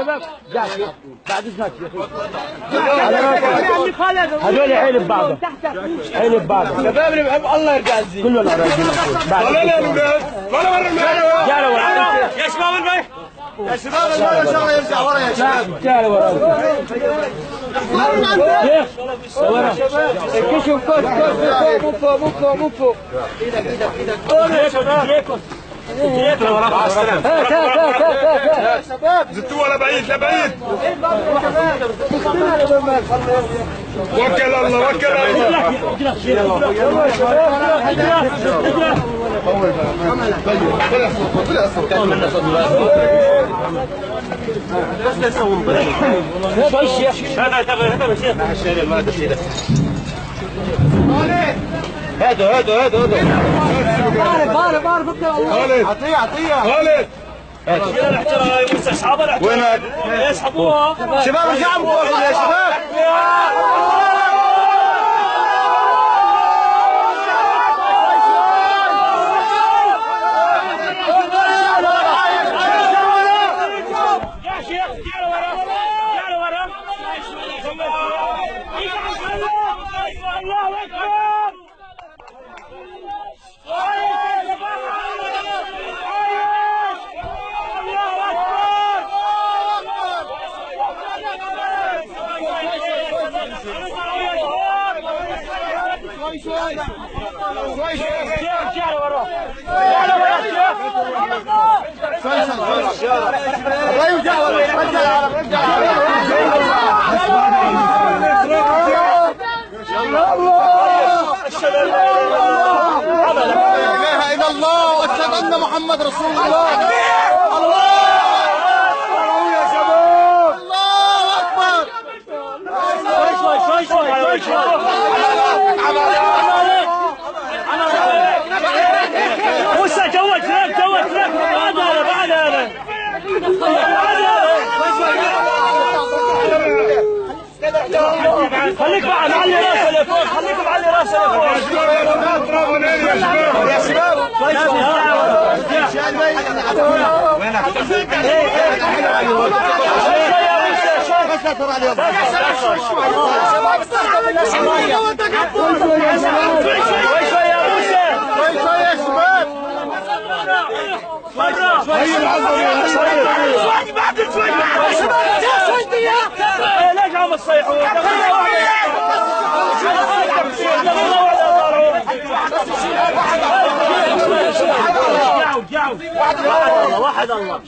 شباب بعد اذنك هذول حيل ببعضهم حيل ببعضهم شباب اللي بحب الله يرجع الزين كلهم رايحين طلعوا يا اولاد طلعوا ورا يا شباب البيت يا شباب المرة ان شاء الله يرجع ورا يا شباب تعالوا ورا ورا كشف مو فوق زدتوه ولا بعيد لا بعيد وكل الله وكل الله هاتوا خالد عطيه خالد وينك؟ اسحبوها شباب ارجعوا يا شباب محمد رسول الله موسى جوك لك بعد هذا خليك بعد علي راسه لفوق خليك بعلي راسه لفوق يا شباب ليش عم تصيحوا؟ واحد الله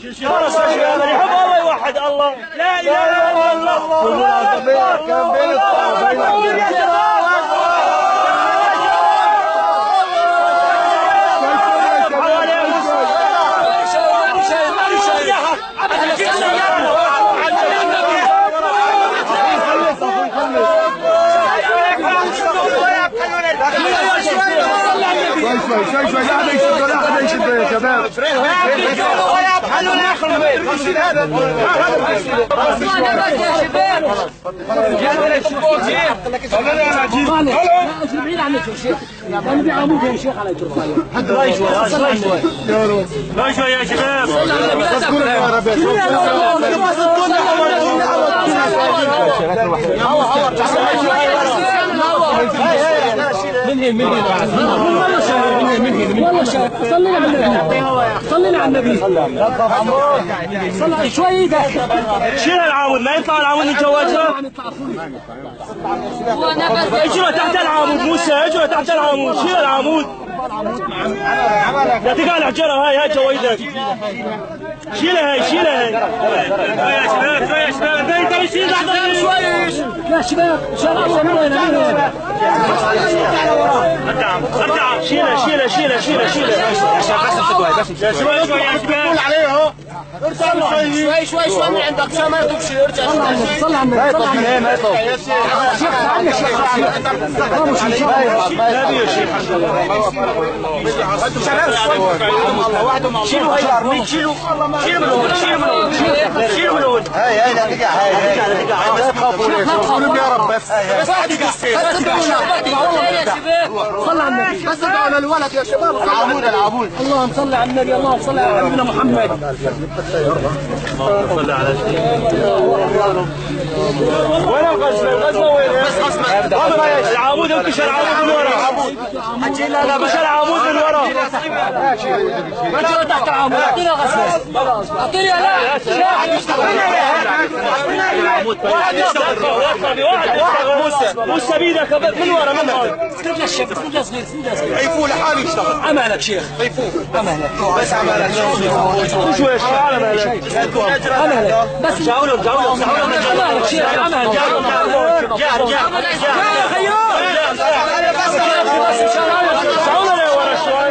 يحب الله يوحد الله لا اله الا الله كان بين الطرفين شوي لا حدا يشد ولا حدا يشد يا شباب بعيد عنك يا شيخ انا بعمود يا شيخ على الجرفايه شوي يا شباب والله صلينا على النبي صلينا على النبي صلى شوي ايدك شيل العامود ما يطلع العامود نتزوجها اجروا تحت العامود موسى اجروا تحت العامود شيل العامود لا تقال حجره هاي جويدك شيلها هاي يا شباب يا شباب ان شاء الله من وين ارجع شيلها يا شباب بس امسكوها بس يا شباب عليه اهو شوي من عندك عشان ما يطلب شيء ارجع صل على النبي صل على النبي ما يطلب يا شيخ شيلوا هاي العربية شيلوا من هون هاي لا تقع هاي بس تخافوا يا رب بس صل على النبي بس ادعوا للولد يا شباب العمود اللهم صل على النبي، اللهم صل على حبيبنا محمد. اللهم صل على سيدنا. وين الغزوه؟ الغزوه وين؟ العمود انكش العمود من ورا. انكش العمود من ورا. ما تحت العمود. اعطينا غزوه. اعطيني لا. موسى بيدك من ورا من هون. سند للشيخ، سند لصغير، سند لصغير. عيفوه لحاله يشتغل. عملك شيخ. عيفوه. عملك. بس عملك. شوي شوي عملك. عملك. بس جاولوا عملك شيخ. عملك. جار. يا خيول. تعالوا لي ورا شوي.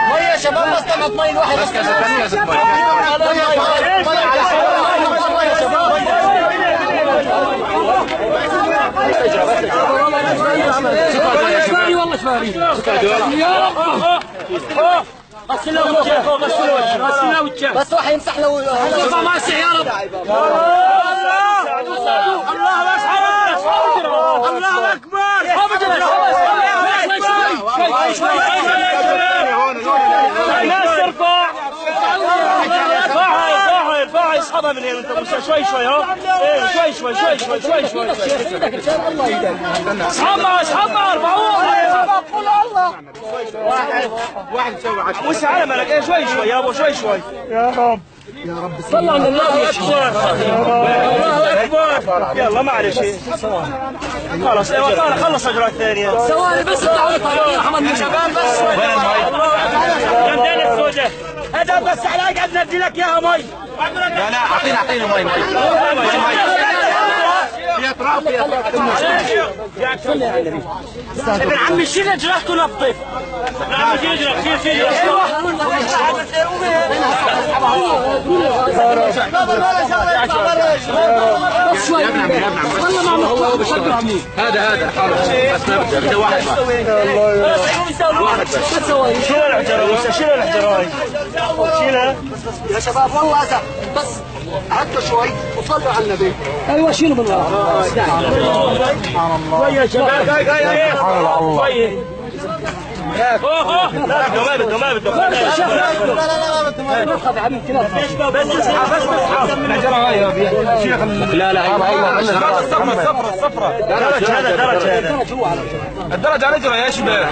مية يا شباب، بس طلعت مي واحد بس. شفاري والله شفاري. غسل له وجهه، غسل له وجهه. بس واحد يمسح له. شوف ما يصيح يا رب. الله اكبر. الناس ترفع. ارفعها اسحبها من هنا انت شوي شوي ها. ايه شوي اسحبها ارفعوها. قول الله. واحد يسوي عشرة. وسع على ملك. ايه شوي يا ابو شوي. يا رب. صلى على النبي. الله اكبر. يلا معلش. خلاص خلص اجراء الثانيه. ثواني بس التعويض محمد شباب بس. وين المي؟ جنبنا السوداء. هذا بس على قد ندي لك اياها مي. لا اعطينا مي. ابن عمي شيل اجرحته ونطف. شيل. هذا حاله بس ما بده واحد. شيل الحجره. شيل الحجره هاي. شيلها يا شباب والله أزع. بس عدوا شوي وصلوا على النبي. ايوه شيلوا من ورا. سبحان الله. يا شباب. ما بده. لا خذ عمي كذا. الصفرة. الدرجة على اجره يا شباب.